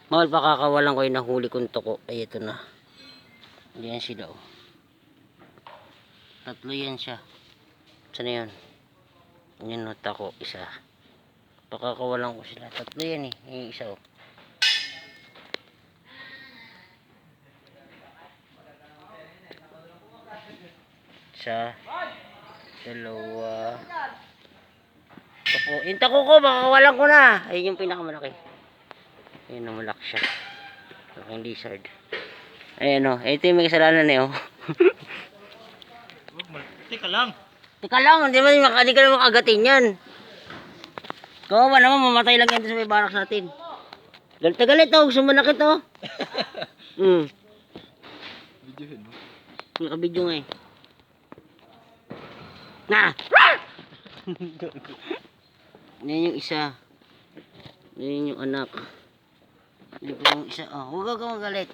Mahal pa kakawalan ko yung nahuli kong toko. Ay, ito na. Yan sila oh. Tatlo yan siya. Saan yan? Yan na tako, isa. Pakakawalan ko sila. Tatlo yan eh. Yung isa oh. Isa. Dalawa. Tako. Yung tako ko, makakawalan ko na. Ayun yung pinakamalaki. Ayun ang malaki siya. Malaking lizard. Ayan o. Ito yung may kasalanan eh o. Teka lang. Teka lang, hindi ka naman makagatin yan. Kawawa naman, mamatay lang yan sa may baraks natin. Galit na galit o, gusto mo nakit o. Videohin mo. Nakabidyo nga eh. Na! Yan yung isa. Yan yung anak. Yan yung isa. Oh, huwag ka magalit.